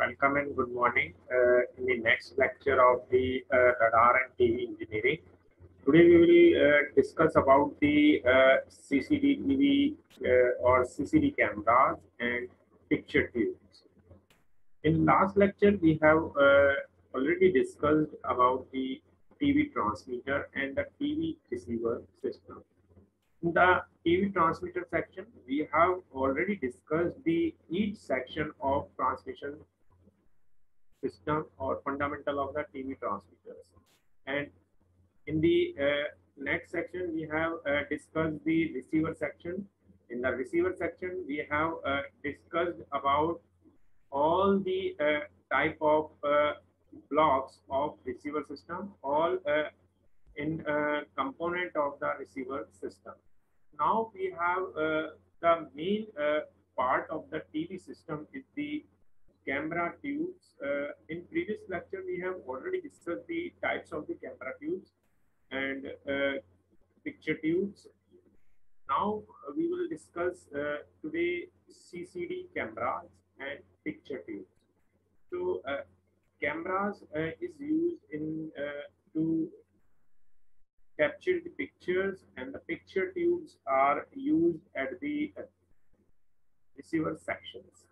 Welcome and good morning. In the next lecture of the radar and TV engineering, today we will discuss about the CCD or CCD cameras and picture tubes. In last lecture, we have already discussed about the TV transmitter and the TV receiver system. In the TV transmitter section, we have already discussed the each section of transmission system or fundamental of the TV transmitters. And in the next section, we have discussed the receiver section. In the receiver section, we have discussed about all the type of blocks of receiver system, all in component of the receiver system. Now we have the main part of the TV system is the camera tubes. In previous lecture, we have already discussed the types of the camera tubes and picture tubes. Now we will discuss today CCD cameras and picture tubes. So cameras is used in to capture the pictures, and the picture tubes are used at the receiver sections.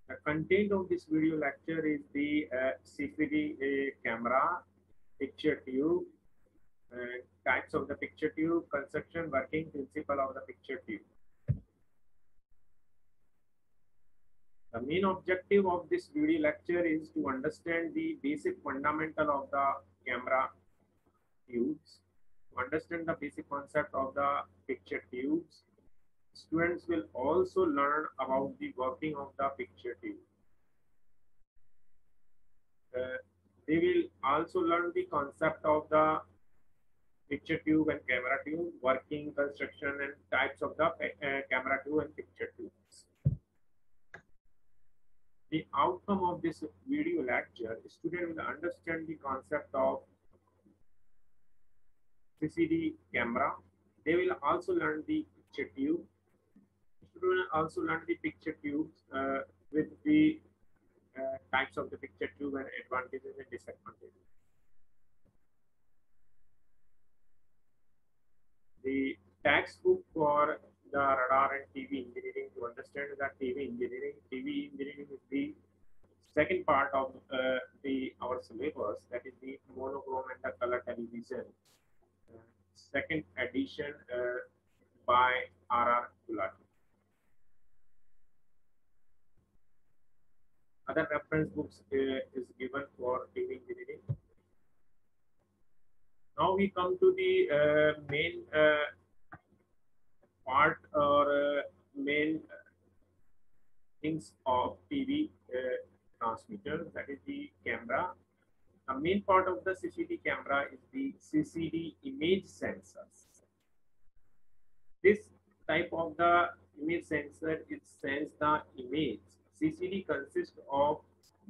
The content of this video lecture is the CCD camera, picture tube, types of the picture tube, construction, working principle of the picture tube. The main objective of this video lecture is to understand the basic fundamental of the camera tubes, to understand the basic concept of the picture tubes. Students will also learn about the working of the picture tube. They will also learn the concept of the picture tube and camera tube, working, construction, and types of the camera tube and picture tubes. The outcome of this video lecture, student will understand the concept of CCD camera. They will also learn the picture tube. Student will also learn the picture tubes with the types of the picture tube and advantages and disadvantages. The textbook for the radar and TV engineering, to understand the TV engineering. TV engineering is the second part of our syllabus, that is the monochrome and the color television. Second edition by R.R. Gulati. Other reference books is given for TV engineering. Now we come to the main part or main things of TV transmitter, that is the camera. The main part of the CCD camera is the CCD image sensors. This type of the image sensor, it sends the image. CCD consists of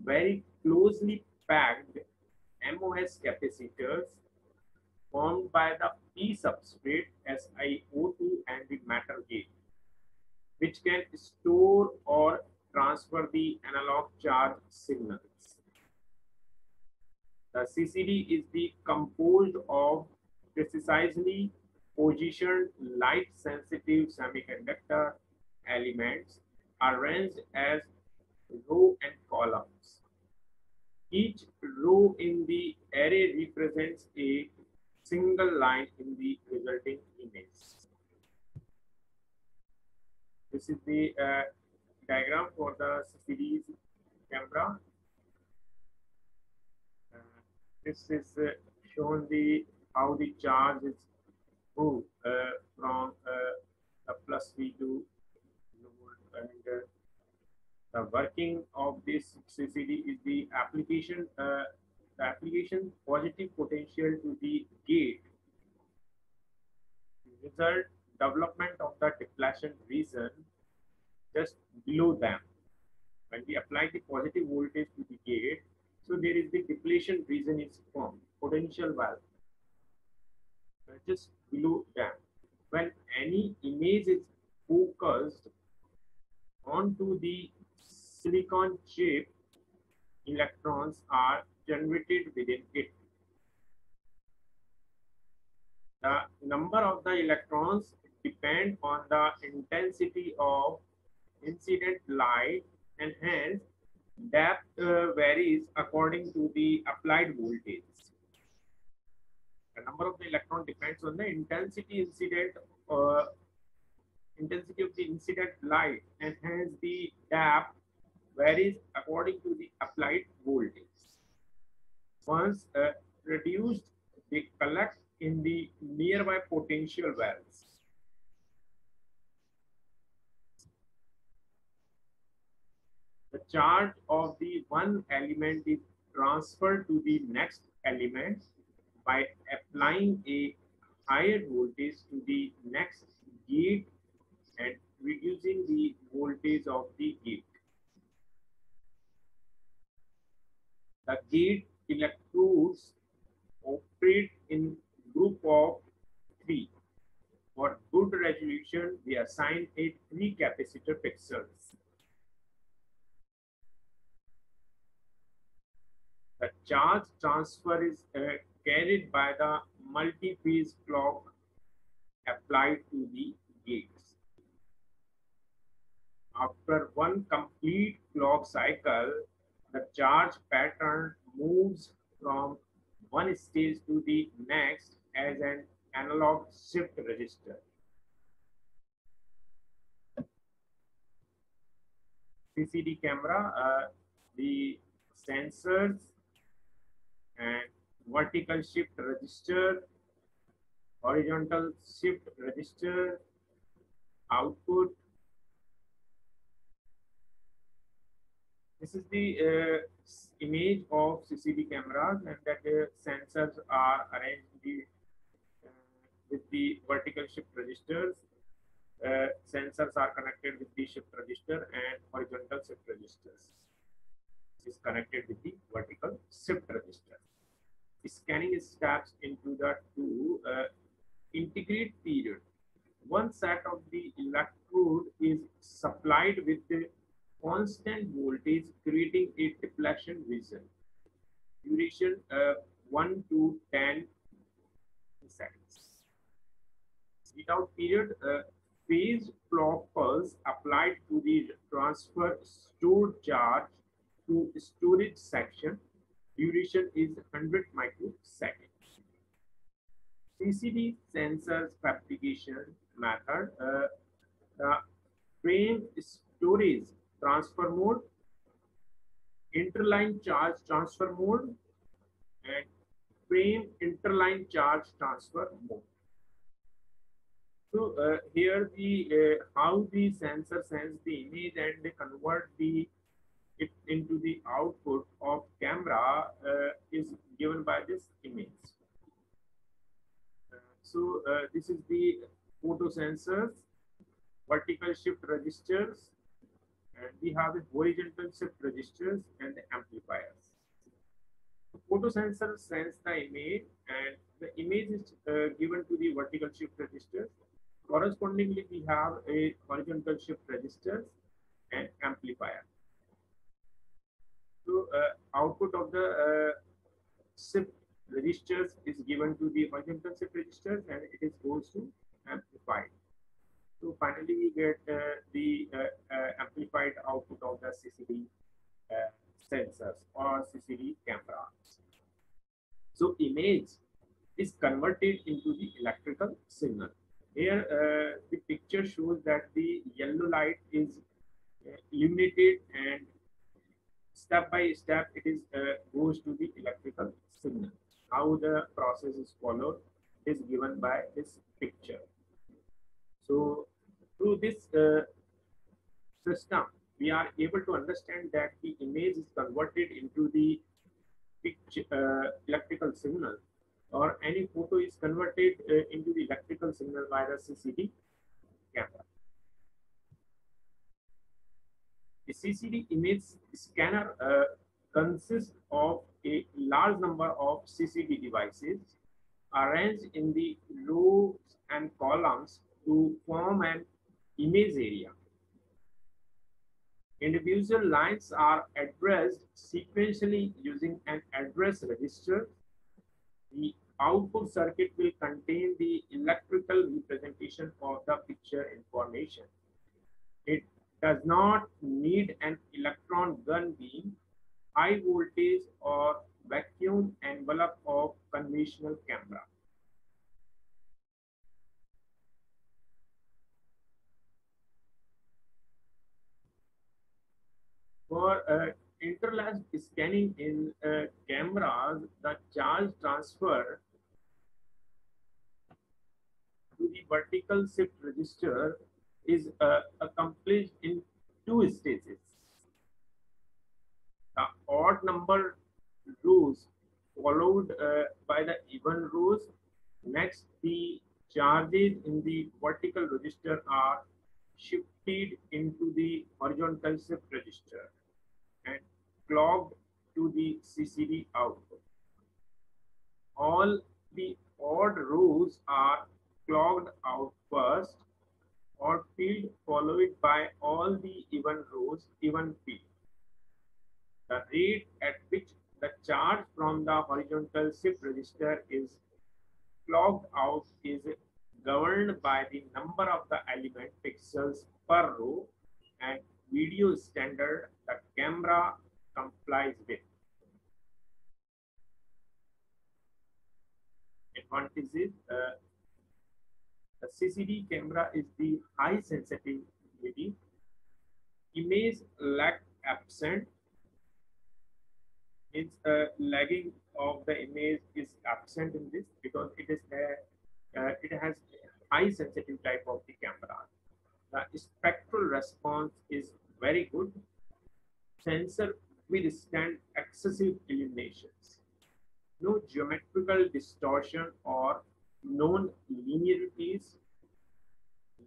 very closely packed MOS capacitors formed by the P substrate SiO2 and the metal gate, which can store or transfer the analog charge signals. The CCD is composed of precisely positioned light sensitive semiconductor elements arranged as row and columns. Each row in the array represents a single line in the resulting image. This is the diagram for the CCD camera. This is shown how the charge is moved from the plus V to node, and the working of this CCD is the application positive potential to the gate. Result development of the depletion region just below them. When we apply the positive voltage to the gate, so there is the depletion region is formed, potential valve just below them. when any image is focused onto the silicon chip, electrons are generated within it. The number of the electrons depend on the intensity of incident light, and hence depth varies according to the applied voltage. The number of the electron depends on the uh, intensity of the incident light, and hence the depth varies according to the applied voltage. Once reduced, they collect in the nearby potential wells. The charge of the one element is transferred to the next element by applying a higher voltage to the next gate and reducing the voltage of the gate. The gate electrodes operate in group of three. For good resolution, we assign it three capacitor pixels. The charge transfer is carried by the multi-phase clock applied to the gates. After one complete clock cycle, the charge pattern moves from one stage to the next as an analog shift register. CCD camera, the sensors and vertical shift register, horizontal shift register, output. This is the image of CCD cameras, and that sensors are arranged uh, with the vertical shift registers. Sensors are connected with the shift register, and horizontal shift registers is connected with the vertical shift register. Scanning steps into the two integrate period. One set of the electrode is supplied with the constant voltage, creating a deflection vision. Duration 1 to 10 seconds. Without period, phase clock pulse applied to the transfer stored charge to storage section. Duration is 100 microseconds. CCD sensors fabrication method. The frame storage transfer mode, interline charge transfer mode, and frame interline charge transfer mode. So here the how the sensor sends the image and they convert it into the output of camera is given by this image. This is the photo sensors, vertical shift registers, and we have the horizontal shift registers and the amplifiers. The photo sensor sends the image, and the image is given to the vertical shift registers. Correspondingly, we have a horizontal shift registers and amplifier. So output of the shift registers is given to the horizontal shift registers, and it is goes to amplified. So finally, we get the amplified output of the CCD sensors or CCD cameras. So image is converted into the electrical signal. Here, the picture shows that the yellow light is illuminated, and step by step it is goes to the electrical signal. How the process is followed is given by this picture. So through this system, we are able to understand that the image is converted into the picture, electrical signal, or any photo is converted into the electrical signal by the CCD camera. The CCD image scanner consists of a large number of CCD devices arranged in the rows and columns to form an image area. Individual lines are addressed sequentially using an address register. The output circuit will contain the electrical representation of the picture information. It does not need an electron gun beam, high voltage, or vacuum envelope of conventional camera. For interlaced scanning in cameras, the charge transfer to the vertical shift register is accomplished in two stages. The odd number rows followed by the even rows. Next, the charges in the vertical register are shifted into the horizontal shift register and clocked to the CCD output. All the odd rows are clocked out first or filled, followed by all the even rows even filled. The rate at which the charge from the horizontal shift register is clocked out is governed by the number of the element pixels per row and video standard the camera complies with. Advantages: the CCD camera is the high sensitivity, image lag absent, means lagging of the image is absent in this because it has high sensitive type of the camera. The spectral response is very good. Sensor withstand excessive illuminations. No geometrical distortion or non-linearities.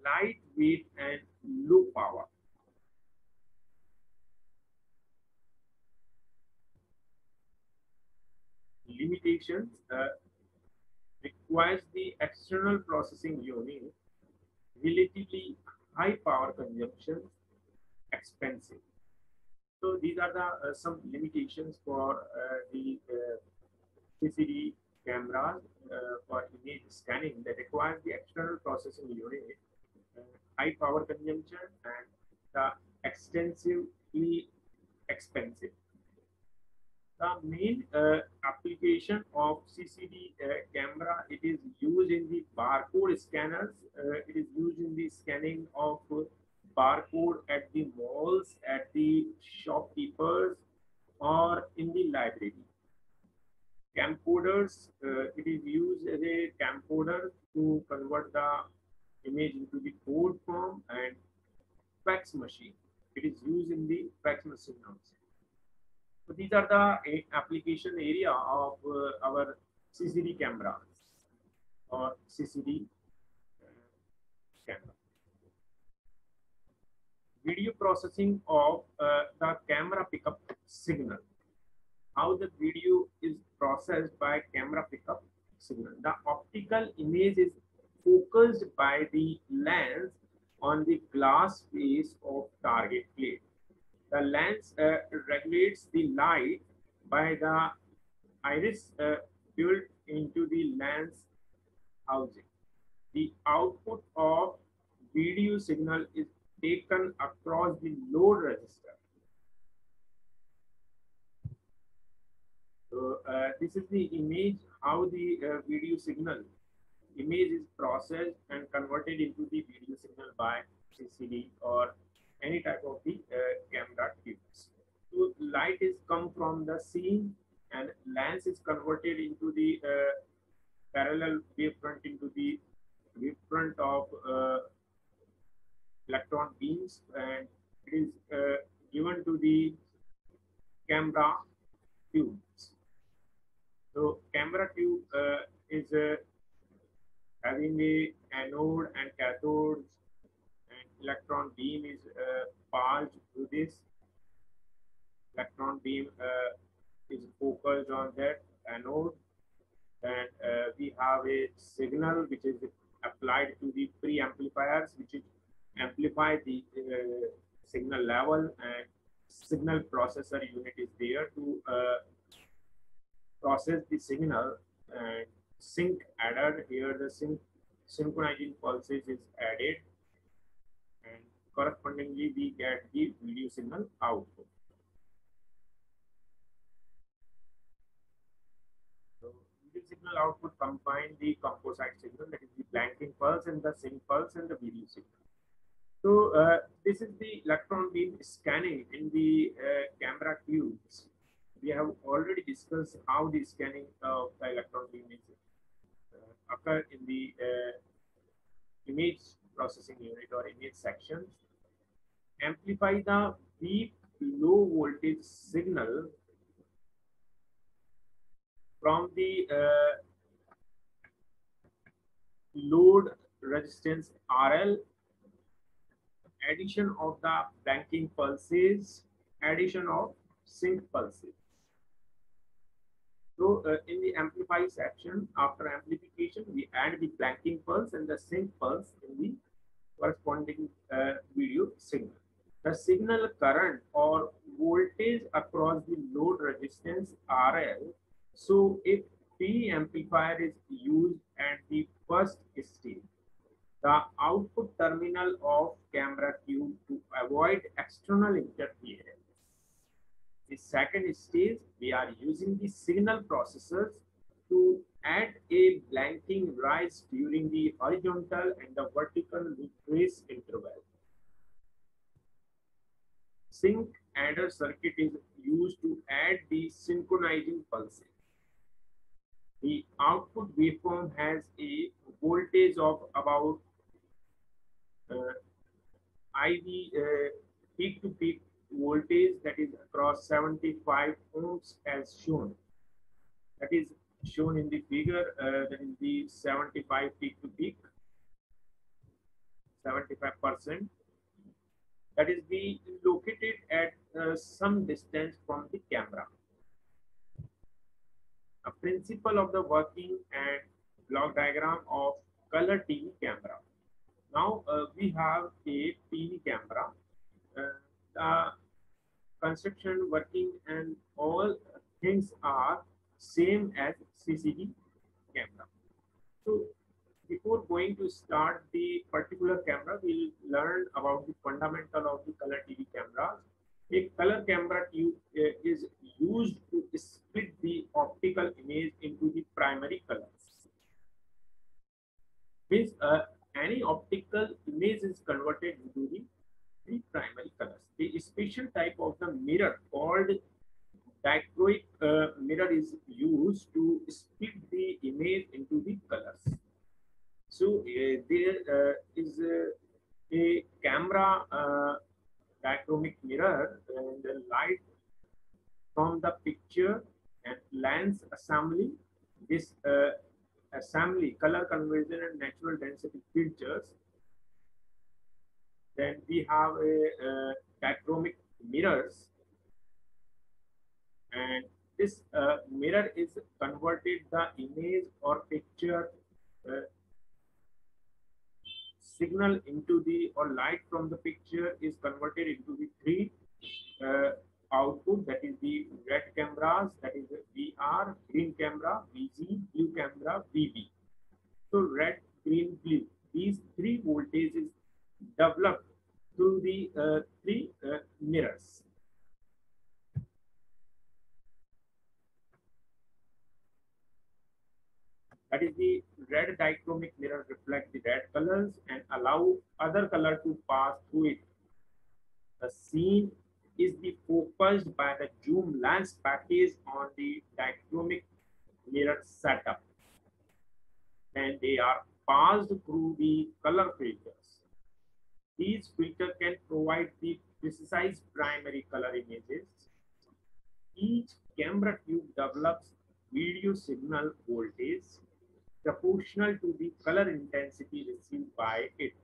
Lightweight and low power. Limitations: requires the external processing unit, relatively high power consumption, expensive. So these are the some limitations for the CCD cameras for image scanning that requires the external processing unit, uh, high power consumption, and the extensively expensive. The main application of CCD camera, it is used in the barcode scanners. It is used in the scanning of barcode at the malls, at the shopkeepers, or in the library. Camcorders, it is used as a camcorder to convert the image into the code form, and fax machine. It is used in the fax machine also. So these are the application area of our CCD cameras or CCD camera. Video processing of the camera pickup signal. How the video is processed by camera pickup signal. The optical image is focused by the lens on the glass face of target plate. The lens regulates the light by the iris built into the lens housing. The output of video signal is taken across the load register. So this is the image, how the video signal image is processed and converted into the video signal by CCD or any type of the camera tubes. So light is come from the scene and lens is converted into the parallel wavefront into the wavefront of electron beams, and it is given to the camera tubes. So camera tube is having a anode and cathode, and electron beam is passed through this. Electron beam is focused on that anode, Then we have a signal which is applied to the preamplifiers, which is amplify the signal level, and signal processor unit is there to process the signal, and sync added here. The synchronizing pulses is added, and correspondingly we get the video signal output. So video signal output combine the composite signal, that is the blanking pulse and the sync pulse and the video signal. So this is the electron beam scanning in the camera tubes. We have already discussed how the scanning of the electron beam is occur in the image processing unit or image sections. Amplify the weak low voltage signal from the load resistance RL, addition of the blanking pulses, addition of sync pulses. So in the amplify section, after amplification, we add the blanking pulse and the sync pulse in the corresponding video signal. The signal current or voltage across the load resistance RL. So if P amplifier is used at the first stage, the output terminal of camera tube to avoid external interference. The second stage, we are using the signal processors to add a blanking rise during the horizontal and the vertical retrace interval. Sync adder circuit is used to add the synchronizing pulses. The output waveform has a voltage of about IV peak to peak voltage, that is across 75 ohms as shown. That is shown in the figure, that is the 75 peak to peak, 75%. That is be located at some distance from the camera. A principle of the working and block diagram of color TV camera. Now we have a TV camera. The construction, working, and all things are same as CCD camera. So before going to start the particular camera, we'll learn about the fundamental of the color TV cameras. A color camera tube is used to split the optical image into the primary colors. Means any optical image is converted into the three primary colors. A special type of the mirror called dichroic mirror is used to split the image into the colors. So there is a camera dichromic mirror, and the light from the picture and lens assembly. This assembly, color conversion and natural density filters. Then we have a dichromic mirrors, and this mirror is converted the image or picture signal into the, or light from the picture is converted into the three output, that is the red cameras, that is VR, green camera, VG, blue camera, VB. So red, green, blue, these three voltages developed through the three mirrors. That is the red dichromic mirror reflect the red colors and allow other color to pass through it. The scene is the focused by the zoom lens package on the dichromic mirror setup. Then they are passed through the color filters. These filters can provide the precise primary color images. Each camera tube develops video signal voltage proportional to the color intensity received by it.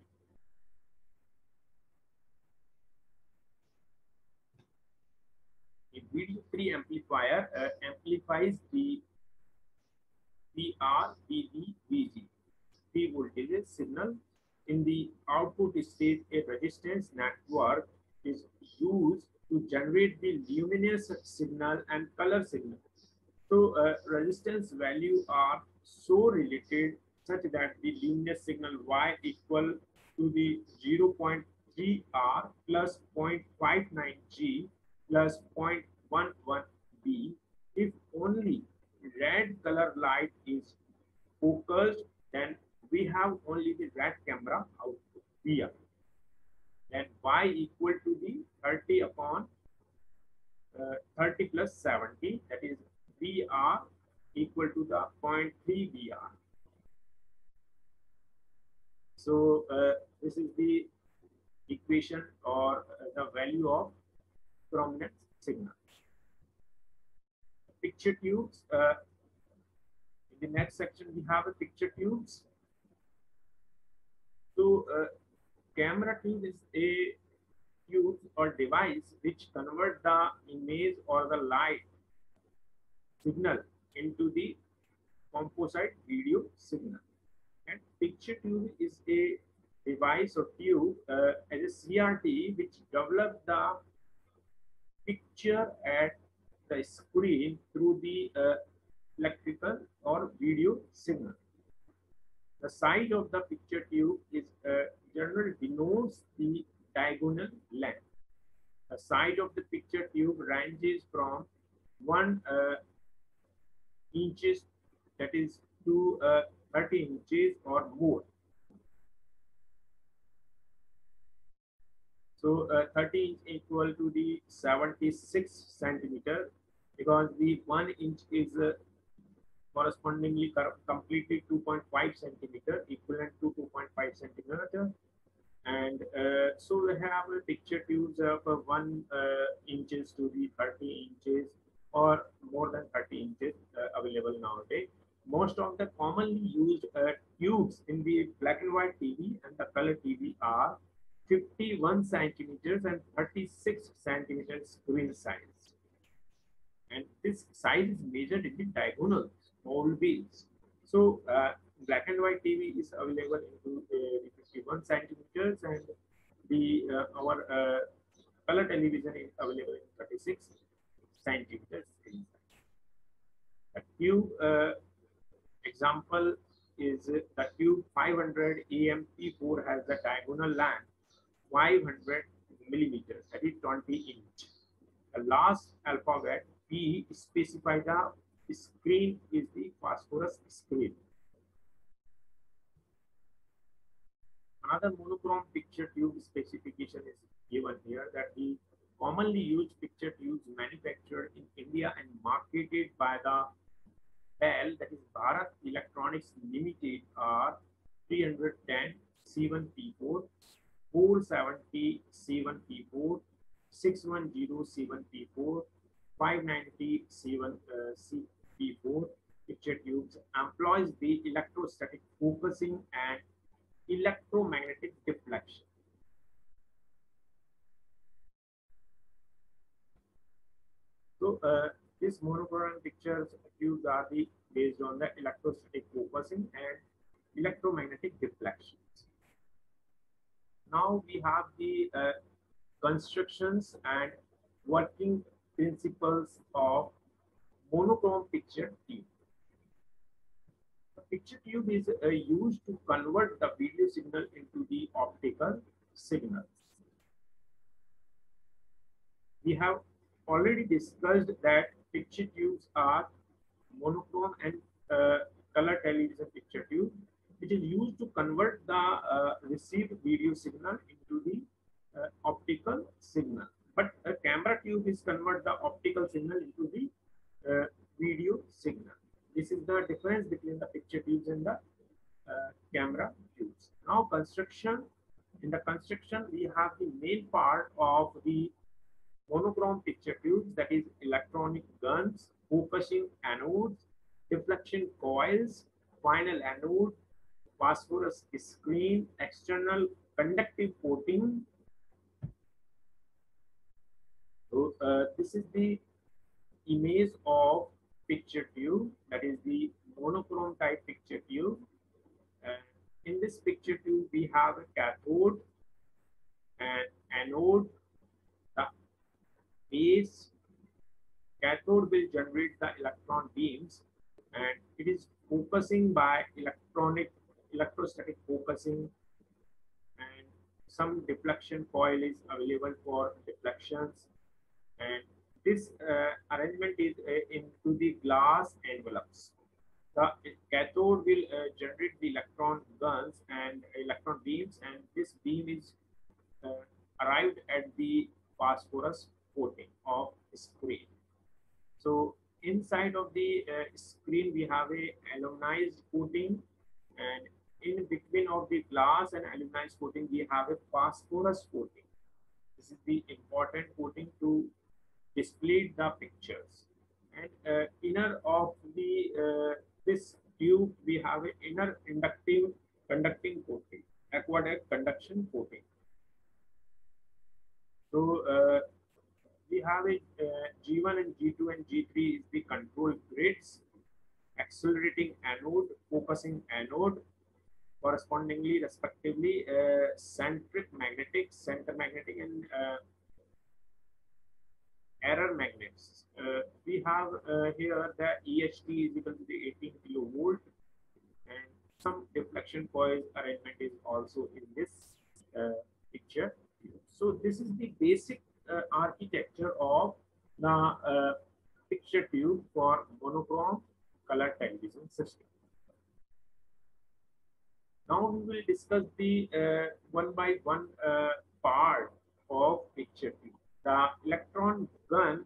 The video preamplifier amplifies the VR, VV, VG. Three voltages signal. In the output stage, a resistance network is used to generate the luminous signal and color signal. So resistance value are so related such that the luminous signal Y equal to the 0.3 R plus 0.59 G plus 0.11 B if only red color light is focused, then we have only the red camera output VR. Then Y equal to the 30 upon 30 plus 70, that is VR equal to the zero point 0.3 VR. So this is the equation or the value of prominence signal. Picture tubes. In the next section, we have a picture tubes. So camera tube is a tube or device which convert the image or the light signal into the composite video signal. And picture tube is a device or tube as a CRT which develops the picture at the screen through the electrical or video signal. The size of the picture tube is generally denotes the diagonal length. The size of the picture tube ranges from 1 inches, that is to 30 inches or more. So 30 inch equal to the 76 centimeter, because the 1 inch is correspondingly completely 2.5 centimeter, equivalent to 2.5 centimeter. And so we have a picture tubes of 1 inches to the 30 inches or more than 30 inches available nowadays. Most of the commonly used tubes in the black and white TV and the color TV are 51 centimeters and 36 centimeters screen size. And this size is measured in the diagonals, always. So black and white TV is available into 51 centimeters, and the our color television is available in 36 centimeters. The tube example is the tube 500 AMP4 has the diagonal length 500 millimeters, that is 20 inch. The last alphabet P specify the screen is the phosphorus screen. Another monochrome picture tube specification is given here, that the commonly used picture tubes manufactured in India and marketed by the BEL, that is Bharat Electronics Limited, are 310 C1P4, 470 C1P4, 610 C1P4, 590 C1P4 picture tubes employs the electrostatic focusing and electromagnetic deflection. So these monochrome pictures tubes are based on the electrostatic focusing and electromagnetic deflections. Now we have the constructions and working principles of monochrome picture tube. The picture tube is used to convert the video signal into the optical signals. We have already discussed that picture tubes are monochrome and color television picture tube, which is used to convert the received video signal into the optical signal. But a camera tube is convert the optical signal into the video signal. This is the difference between the picture tubes and the camera tubes. Now construction. In the construction, we have the main part of the monochrome picture tubes, that is electronic guns, focusing anodes, deflection coils, final anode, phosphorus screen, external conductive coating. So this is the image of picture tube, that is the monochrome type picture tube. And in this picture tube, we have a cathode and anode. The base cathode will generate the electron beams, and it is focusing by electrostatic focusing, and some deflection coil is available for deflections. And this arrangement is into the glass envelopes. The cathode will generate the electron guns and electron beams, and this beam is uh, arrived at the phosphorus coating of screen. So inside of the screen, we have a aluminized coating, and in between of the glass and aluminized coating, we have a phosphorus coating. This is the important coating to display the pictures. And inner of the this tube, we have an inner inductive conducting coating, aqueduct conduction coating. So we have a G1 and G2 and G3 is the control grids, accelerating anode, focusing anode, correspondingly, respectively, centric magnetic, center magnetic, and error magnets. We have here the EHT is equal to the 18 kilovolt, and some deflection coil arrangement is also in this picture. So this is the basic architecture of the picture tube for monochrome color television system. Now we will discuss the one by one part of picture tube. The electron gun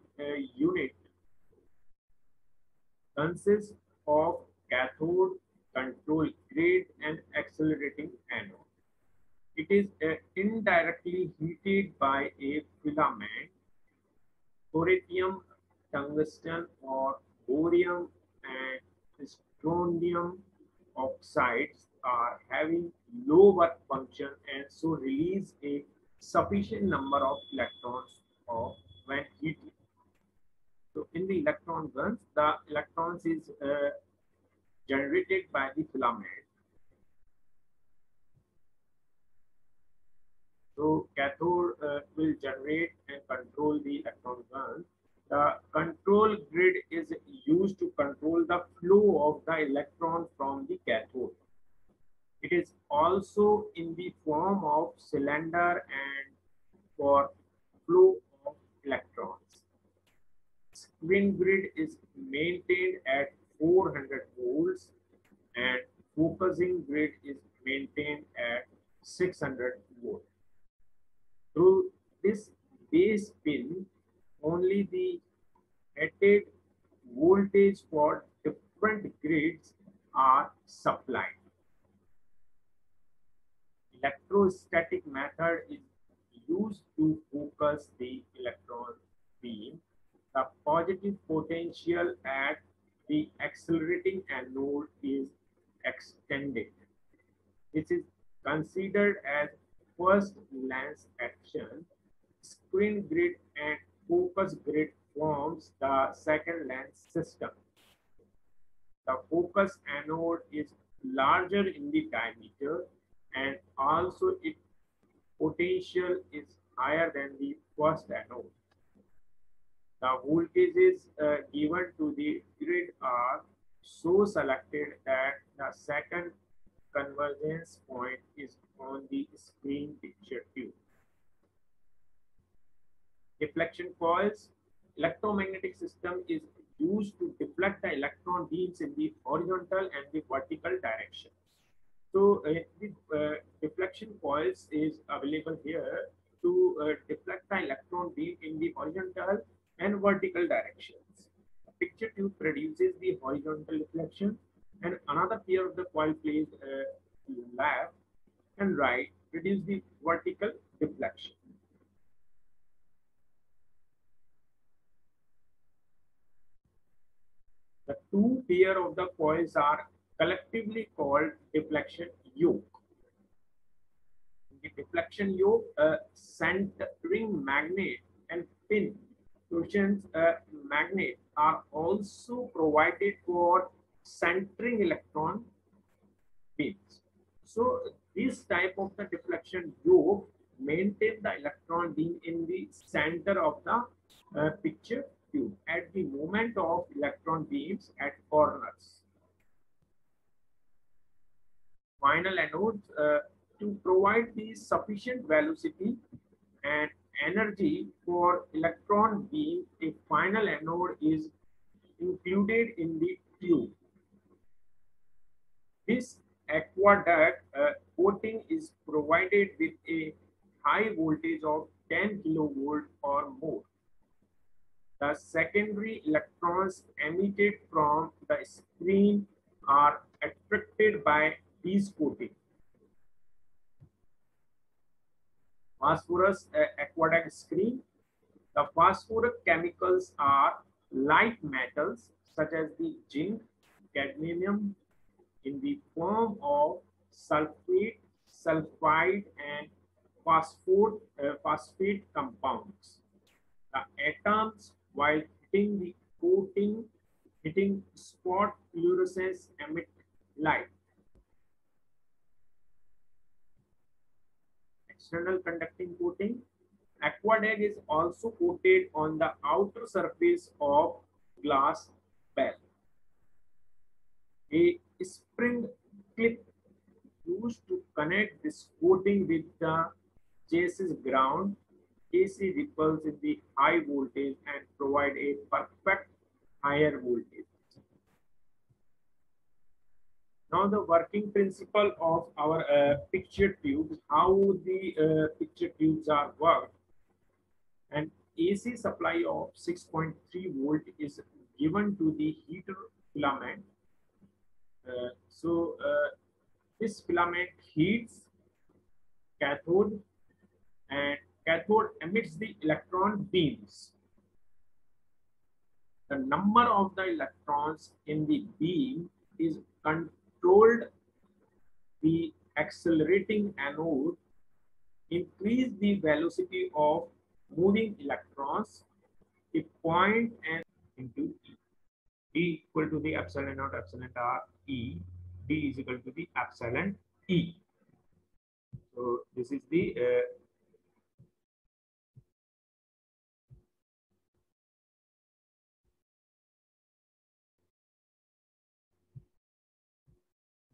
unit consists of cathode, control grid, and accelerating anode. It is indirectly heated by a filament. Thorium, tungsten, or borium and strontium oxides are having low work function and so release a sufficient number of electrons when heated. So in the electron guns, the electrons is generated by the filament. So cathode will generate and control the electron gun. The control grid is used to control the flow of the electron from the cathode. It is also in the form of cylinder and for flow of electrons. Screen grid is maintained at 400 volts and focusing grid is maintained at 600 volts. Through this base pin, only the rated voltage for different grids are supplied. Electrostatic method is used to focus the electron beam. The positive potential at the accelerating anode is extended. This is considered as first lens action. Screen grid and focus grid forms the second lens system. The focus anode is larger in the diameter and also its potential is higher than the first anode. The voltages given to the grid are so selected that the second convergence point is on the screen picture tube. Deflection coils. Electromagnetic system is used to deflect the electron beams in the horizontal and the vertical direction. So the deflection coils is available here to deflect the electron beam in the horizontal and vertical directions. A picture tube produces the horizontal deflection, and another pair of the coil placed left and right produce the vertical deflection. The two pair of the coils are collectively called deflection yoke. The deflection yoke, centering magnet and pin torsions magnet are also provided for centering electron beams. So this type of the deflection yoke maintain the electron beam in the center of the picture tube at the moment of electron beams at corners. Final anodes to provide the sufficient velocity and energy for electron beam, a final anode is included in the tube. This aqueduct coating is provided with a high voltage of 10 kilovolt or more. The secondary electrons emitted from the screen are attracted by these coating. Phosphorus aqueduct screen. The phosphoric chemicals are light metals such as the zinc, cadmium in the form of sulfate, sulfide, and phosphate compounds. The atoms, while hitting the coating, hitting spot fluorescence emit light. External conducting coating. Aqueduct is also coated on the outer surface of glass bell. A spring clip used to connect this coating with the chassis ground AC ripples in the high voltage and provide a perfect higher voltage. Now the working principle of our picture tubes, how the picture tubes are worked. An AC supply of 6.3 volt is given to the heater filament. This filament heats cathode and cathode emits the electron beams. The number of the electrons in the beam is controlled. The accelerating anode increase the velocity of moving electrons. A point and into E. D equal to the epsilon naught epsilon r E. D is equal to the epsilon E. So this is the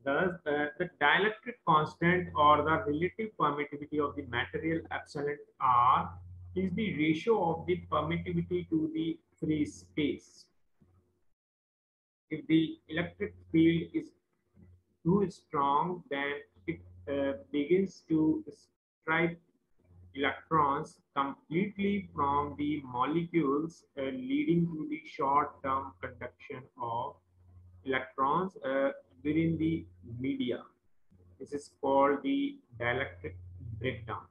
thus the dielectric constant or the relative permittivity of the material epsilon r is the ratio of the permittivity to the free space. If the electric field is too strong, then it begins to strip electrons completely from the molecules, leading to the short-term conduction of electrons within the media. This is called the dielectric breakdown.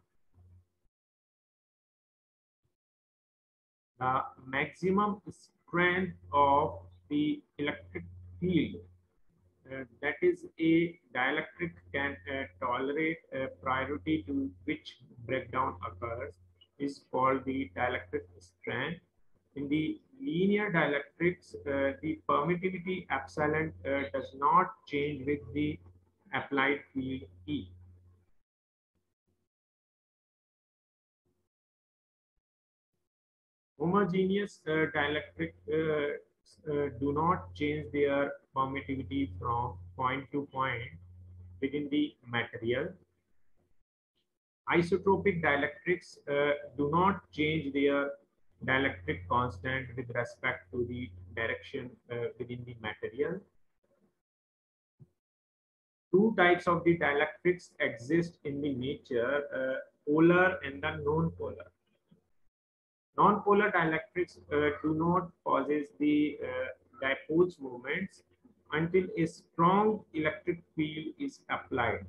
The maximum strength of the electric field that is a dielectric can tolerate priority to which breakdown occurs is called the dielectric strength. In the linear dielectrics, the permittivity epsilon does not change with the applied field E. Homogeneous dielectric do not change their permittivity from point to point within the material. Isotropic dielectrics do not change their dielectric constant with respect to the direction within the material. Two types of the dielectrics exist in the nature, polar and the non-polar. Non-polar dielectrics do not possess the dipole's moments until a strong electric field is applied.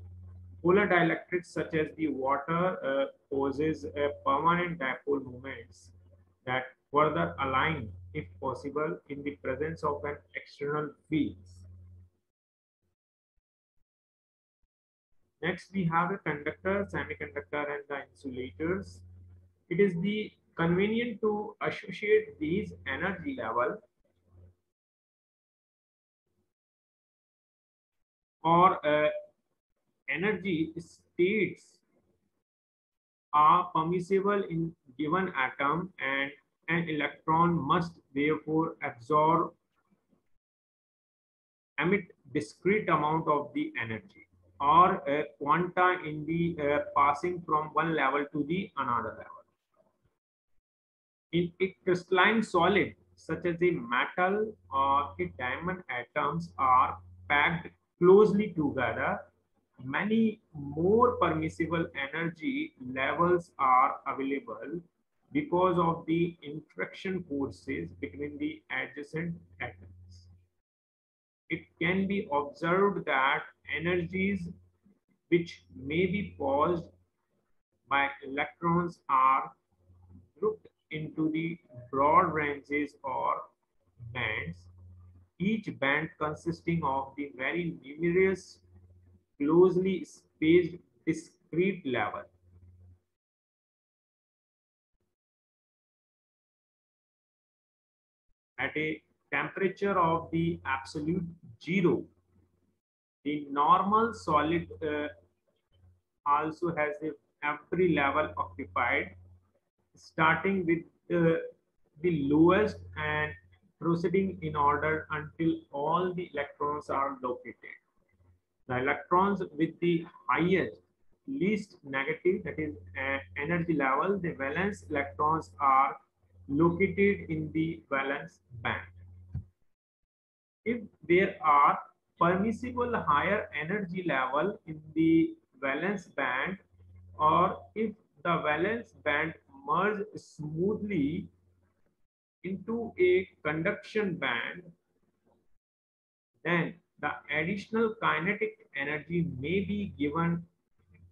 Polar dielectrics such as the water possess permanent dipole moments that further align if possible in the presence of an external field. Next we have a conductor, semiconductor and the insulators. It is the convenient to associate these energy level or energy states are permissible in given atom, and an electron must therefore absorb emit discrete amount of the energy or quanta in the passing from one level to the another level. In a crystalline solid such as a metal or a diamond, atoms are packed closely together. Many more permissible energy levels are available because of the interaction forces between the adjacent atoms. It can be observed that energies which may be caused by electrons are grouped into the broad ranges or bands, each band consisting of the very numerous closely spaced discrete level. At a temperature of the absolute zero, the normal solid also has every level occupied, starting with the lowest and proceeding in order until all the electrons are located. The electrons with the highest, least negative, that is energy level, the valence electrons are located in the valence band. If there are permissible higher energy level in the valence band, or if the valence band merge smoothly into a conduction band, then the additional kinetic energy may be given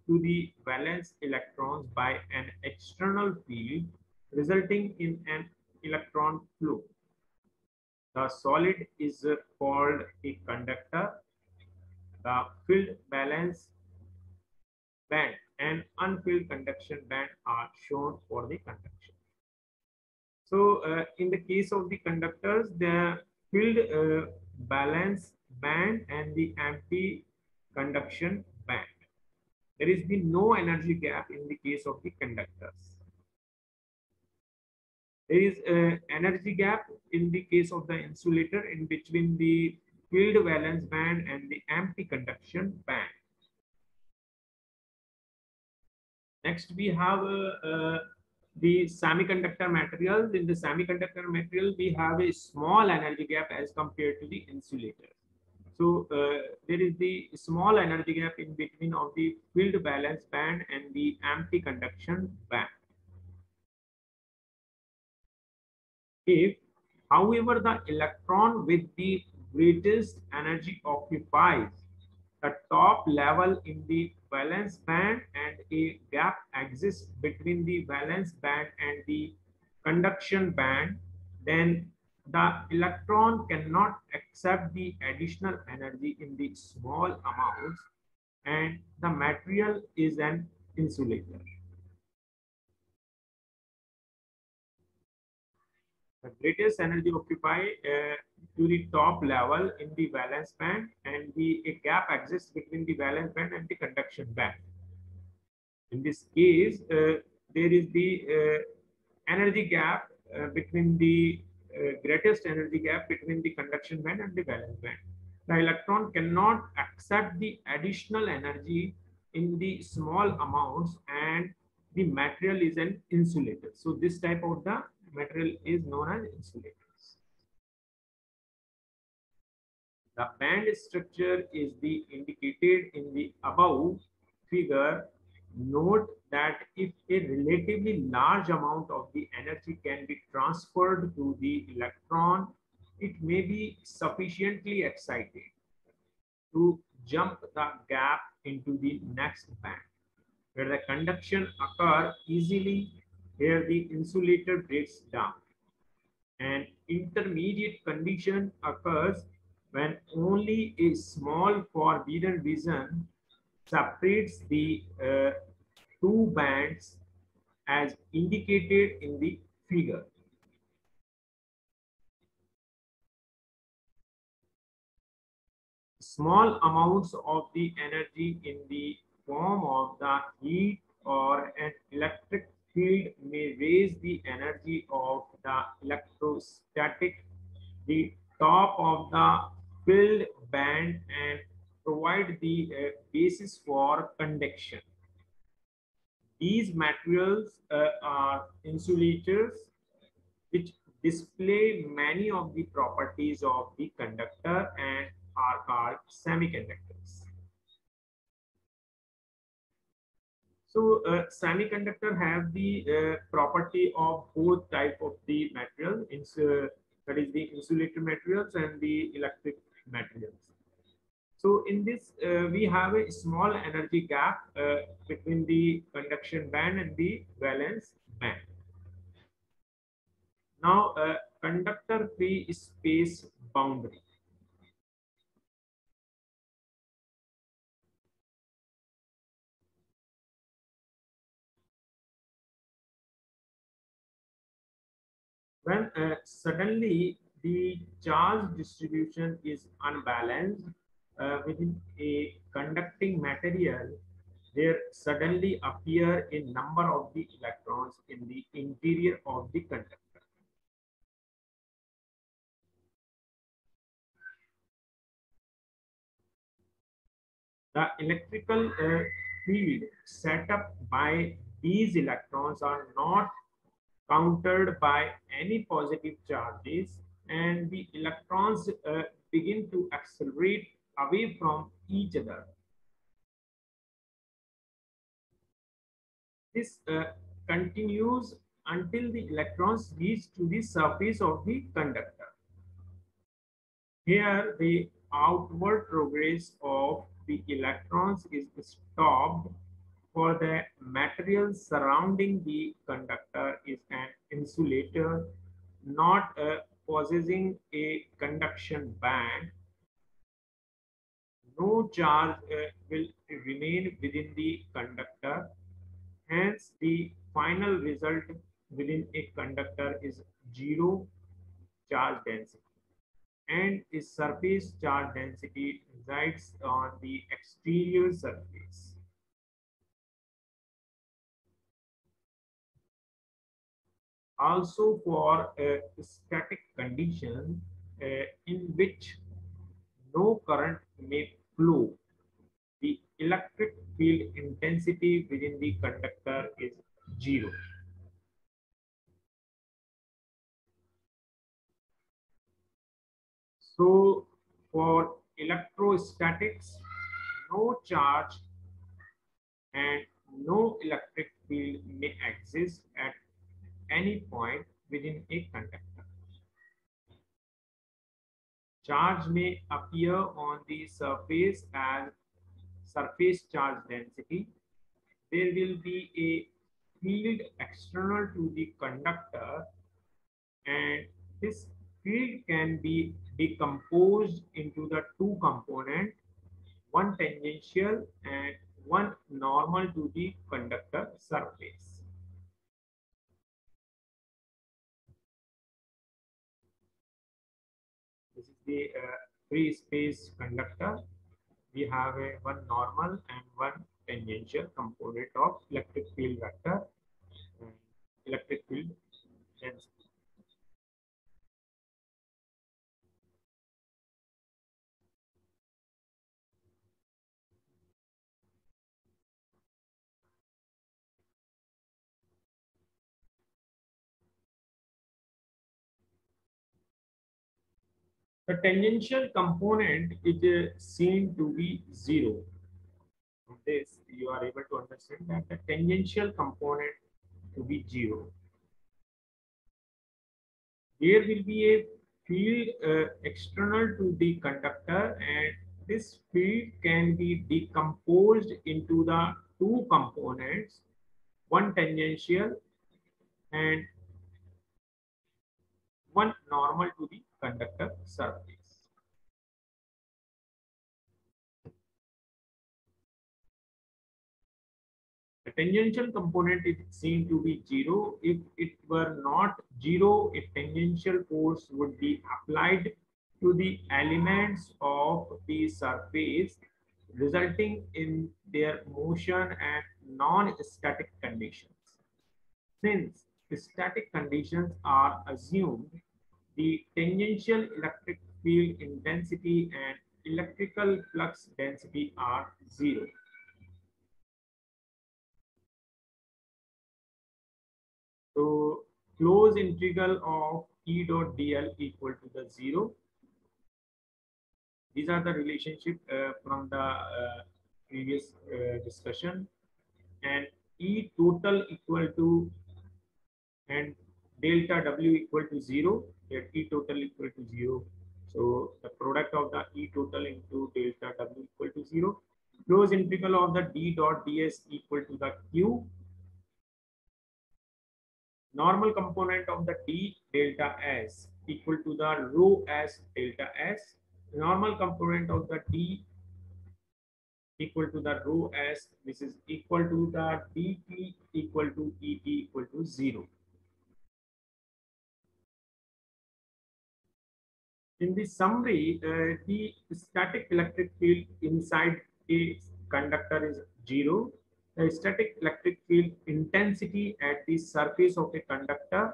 to the valence electrons by an external field, resulting in an electron flow. The solid is called a conductor. The filled valence band and unfilled conduction band are shown for the conduction. So in the case of the conductors, the filled valence band and the empty conduction band. There is the no energy gap in the case of the conductors. There is an energy gap in the case of the insulator in between the filled valence band and the empty conduction band. Next, we have the semiconductor materials. In the semiconductor material, we have a small energy gap as compared to the insulator. So there is the small energy gap in between of the filled valence band and the empty conduction band. If, however, the electron with the greatest energy occupies the top level in the valence band and a gap exists between the valence band and the conduction band, then the electron cannot accept the additional energy in the small amounts, and the material is an insulator. The greatest energy occupied to the top level in the valence band, and a gap exists between the valence band and the conduction band. In this case, there is the energy gap between the greatest energy gap between the conduction band and the valence band. The electron cannot accept the additional energy in the small amounts, and the material is an insulator. So this type of the material is known as insulators. The band structure is the indicated in the above figure. Note that if a relatively large amount of the energy can be transferred to the electron, it may be sufficiently excited to jump the gap into the next band, where the conduction occurs easily. Here the insulator breaks down. An intermediate condition occurs when only a small forbidden region separates the two bands as indicated in the figure. small amounts of the energy in the form of the heat or an electric field may raise the energy of the electrostatic, the top of the filled band, and provide the basis for conduction. These materials are insulators which display many of the properties of the conductor and are called semiconductors. So semiconductor have the property of both type of the material, that is the insulator materials and the electric materials. So in this, we have a small energy gap between the conduction band and the valence band. Now, conductor free space boundary. When suddenly the charge distribution is unbalanced within a conducting material, there suddenly appear a number of the electrons in the interior of the conductor. The electrical field set up by these electrons are not countered by any positive charges, and the electrons begin to accelerate away from each other. This continues until the electrons reach to the surface of the conductor. Here, the outward progress of the electrons is stopped, for the material surrounding the conductor is an insulator, not possessing a conduction band. No charge will remain within the conductor. Hence, the final result within a conductor is zero charge density, and its surface charge density resides on the exterior surface. Also, for a static condition in which no current may flow, the electric field intensity within the conductor is zero. So, for electrostatics, no charge and no electric field may exist at any point within a conductor. Charge may appear on the surface as surface charge density. There will be a field external to the conductor, and this field can be decomposed into the two components, one tangential and one normal to the conductor surface. This is the free space conductor. We have a one normal and one tangential component of electric field vector and electric field density. The tangential component is seen to be zero. From this, you are able to understand that the tangential component to be zero. There will be a field external to the conductor, and this field can be decomposed into the two components, one tangential and one normal to the conductor surface. The tangential component is seen to be zero. If it were not zero, a tangential force would be applied to the elements of the surface, resulting in their motion and non-static conditions. Since static conditions are assumed, the tangential electric field intensity and electrical flux density are zero. So close integral of E dot dl equal to the zero. These are the relationship from the previous discussion, and E total equal to and delta W equal to zero. Here E total equal to zero. So the product of the E total into delta W equal to zero. Close integral of the D dot ds equal to the Q. Normal component of the D delta S equal to the rho S delta S. Normal component of the D equal to the rho S. This is equal to the dt equal to Et equal to zero. In the summary, the static electric field inside a conductor is zero. The static electric field intensity at the surface of a conductor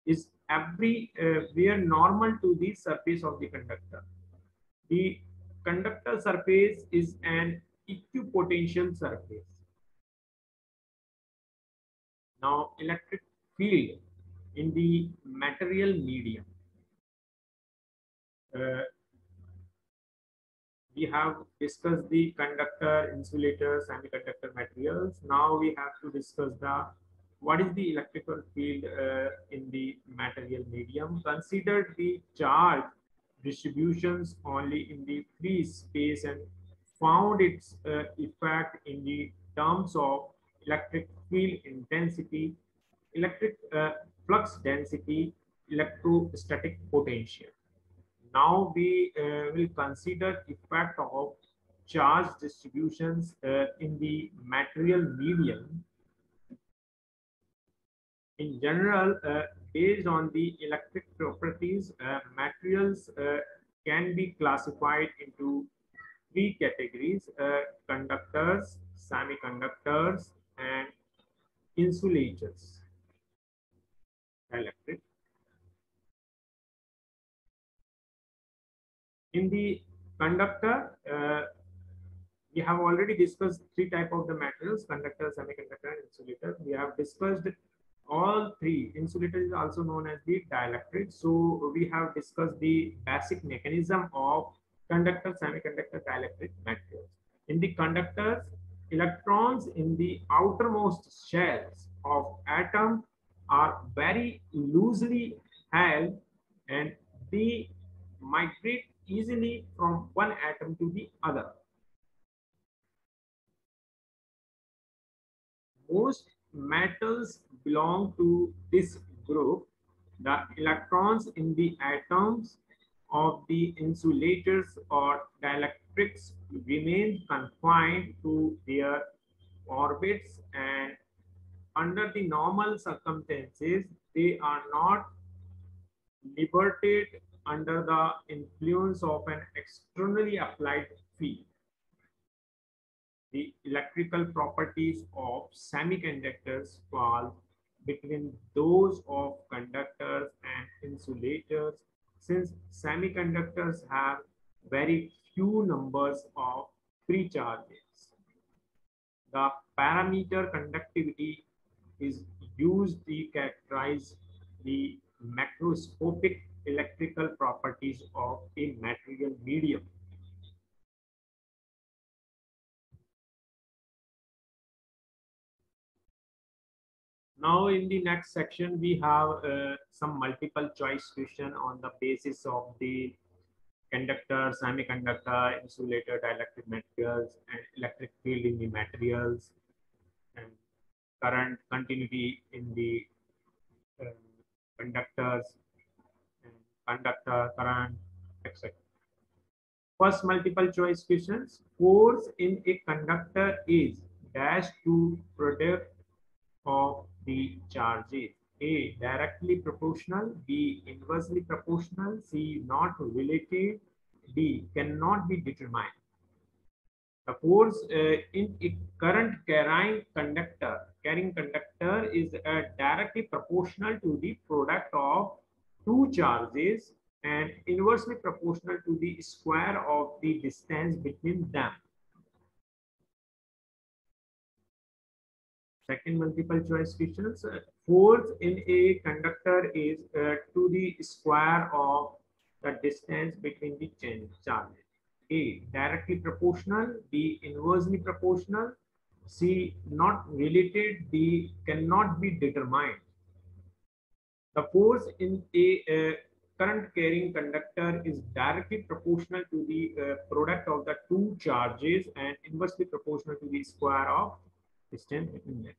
is everywhere normal to the surface of the conductor. The conductor surface is an equipotential surface. Now, electric field in the material medium. We have discussed the conductor, insulator, semiconductor materials. Now we have to discuss what is the electrical field in the material medium. Consider the charge distributions only in the free space and found its effect in the terms of electric field intensity, electric flux density, electrostatic potential. Now we will consider effect of charge distributions in the material medium. In general, based on the electric properties, materials can be classified into three categories: conductors, semiconductors, and insulators. Electric. In the conductor, we have already discussed three types of the materials: conductor, semiconductor, and insulator. We have discussed all three. Insulator is also known as the dielectric. So we have discussed the basic mechanism of conductor, semiconductor, dielectric materials. In the conductors, electrons in the outermost shells of atom are very loosely held, and they migrate easily from one atom to the other. Most metals belong to this group. The electrons in the atoms of the insulators or dielectrics remain confined to their orbits, and under the normal circumstances, they are not liberated under the influence of an externally applied field. The electrical properties of semiconductors fall between those of conductors and insulators, since semiconductors have very few numbers of free charges. The parameter conductivity is used to characterize the macroscopic electrical properties of a material medium. Now in the next section, we have some multiple choice question on the basis of the conductor, semiconductor, insulator, dielectric materials, and electric field in the materials, and current continuity in the conductors, and conductor, current, etc. First multiple choice questions: force in a conductor is dash to product of the charges. A. Directly proportional. B. Inversely proportional. C. Not related. D. Cannot be determined. The force in a current carrying conductor is directly proportional to the product of two charges and inversely proportional to the square of the distance between them. Second multiple choice questions. Force in a conductor is to the square of the distance between the charges. A. Directly proportional. B. Inversely proportional. C. Not related. D. Cannot be determined. The force in a current carrying conductor is directly proportional to the product of the two charges and inversely proportional to the square of distance between them.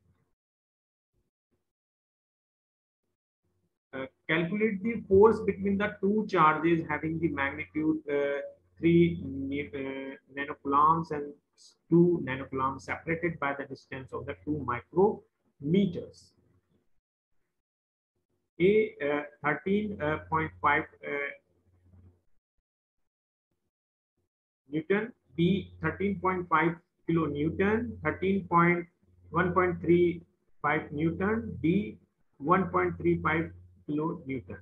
Calculate the force between the two charges having the magnitude 3 nanocoulombs and 2 nanocoulombs separated by the distance of the 2 micrometers. A 13.5 Newton, B 13.5 kilonewton, 1.35 Newton, D 1.35 kilonewton.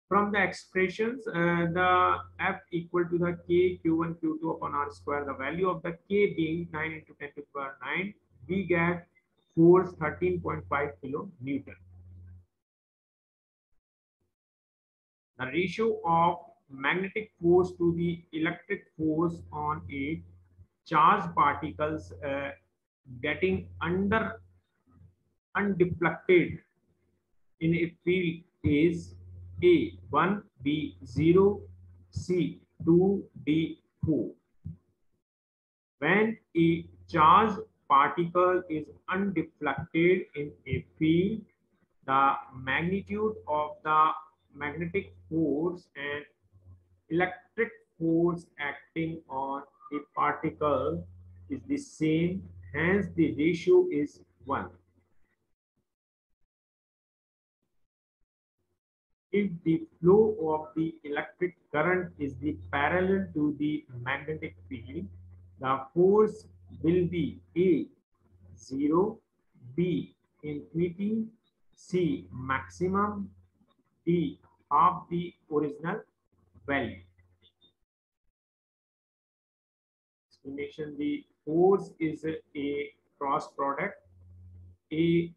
From the expressions, the F equal to the K Q1 Q2 upon R square, the value of the K being 9 into 10 to the power 9, we get force 13.5 kilonewton. The ratio of magnetic force to the electric force on a charged particles getting undeflected in a field is A 1, B 0, C 2, D 4. When a charged particle is undeflected in a field, the magnitude of the magnetic force and electric force acting on the particle is the same, hence the ratio is 1. If the flow of the electric current is the parallel to the magnetic field, the force will be A 0, B infinity, C maximum, D half the original value. Explanation: the force is a cross product. A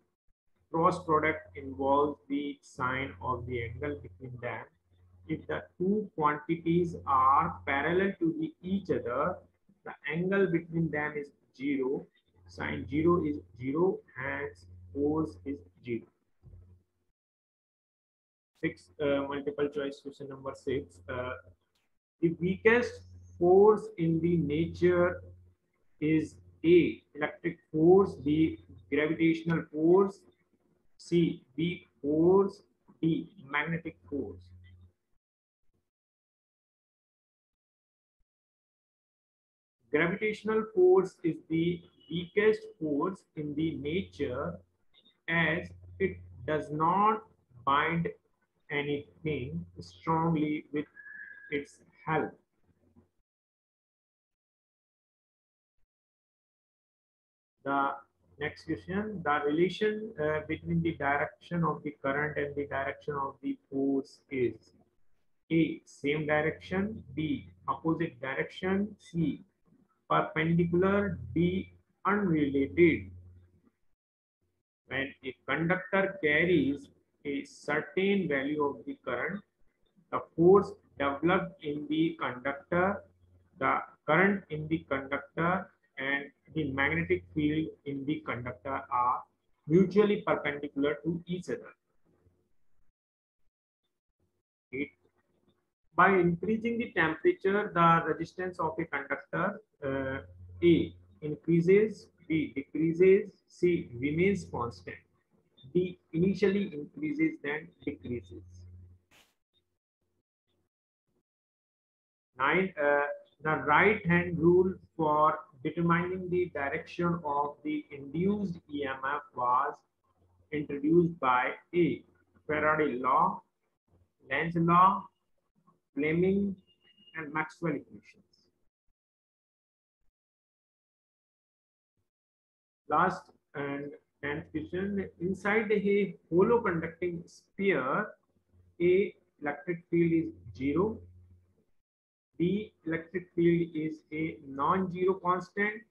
cross product involves the sign of the angle between them. If the two quantities are parallel to each other, the angle between them is 0. Sine 0 is 0, hence force is 0. Multiple choice question number 6. The weakest force in the nature is A. Electric force, B. Gravitational force, C. Weak force, D. Magnetic force. Gravitational force is the weakest force in the nature as it does not bind anything strongly with its help. The next question, the relation between the direction of the current and the direction of the force is A. Same direction, B. Opposite direction, C. Perpendicular, D. Unrelated. When a conductor carries a certain value of the current, the force developed in the conductor, the current in the conductor, and the magnetic field in the conductor are mutually perpendicular to each other. By increasing the temperature, the resistance of a conductor A increases, B decreases, C remains constant, D initially increases then decreases. 9. The right hand rule for determining the direction of the induced EMF was introduced by A. Faraday law, Lenz law, Fleming, and Maxwell equations. Last and 10th question. Inside a hollow conducting sphere, A electric field is 0. B electric field is a non-zero constant.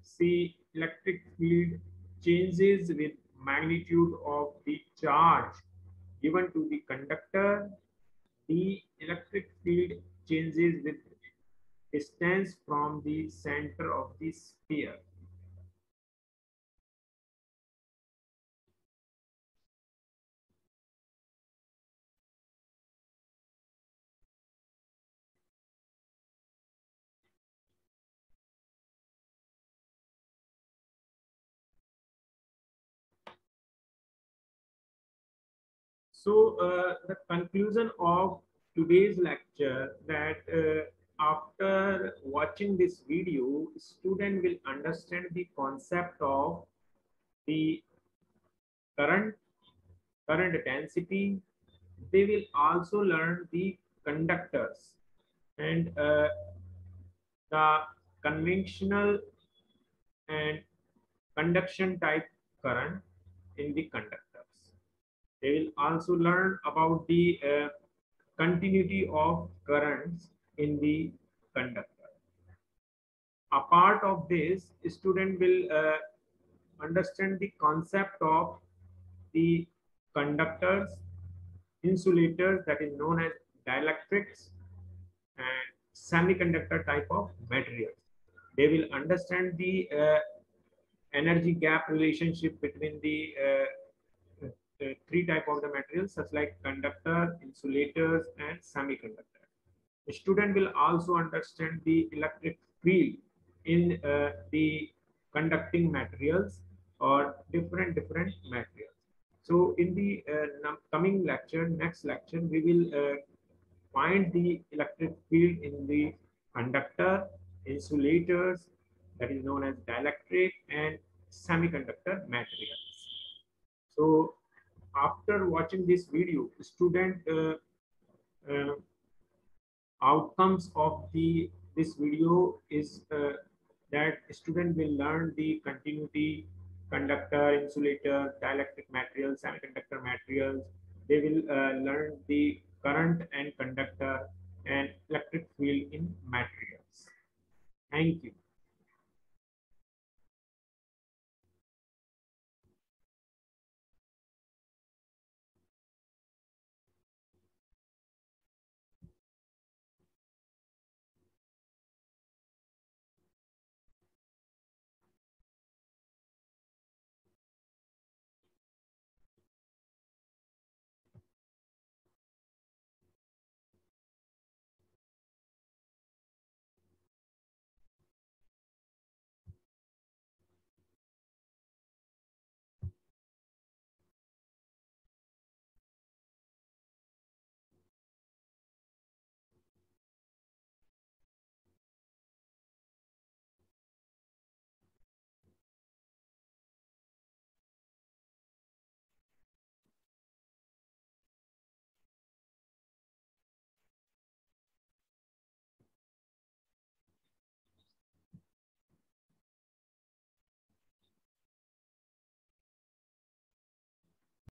C electric field changes with magnitude of the charge given to the conductor. D electric field changes with distance from the center of the sphere. So the conclusion of today's lecture that after watching this video, student will understand the concept of the current, current density. They will also learn the conductors and the conventional and conduction type current in the conductors. They will also learn about the continuity of currents in the conductor. A part of this, student will understand the concept of the conductors, insulators, that is known as dielectrics, and semiconductor type of materials. They will understand the energy gap relationship between the three type of the materials, such like conductor, insulators, and semiconductor. The student will also understand the electric field in the conducting materials or different materials. So in the coming lecture, next lecture, we will find the electric field in the conductor, insulators, that is known as dielectric, and semiconductor materials. So after watching this video, student uh, outcomes of the this video is that student will learn the continuity, conductor, insulator, dielectric materials, semiconductor materials. They will learn the current and conductor and electric field in materials. Thank you.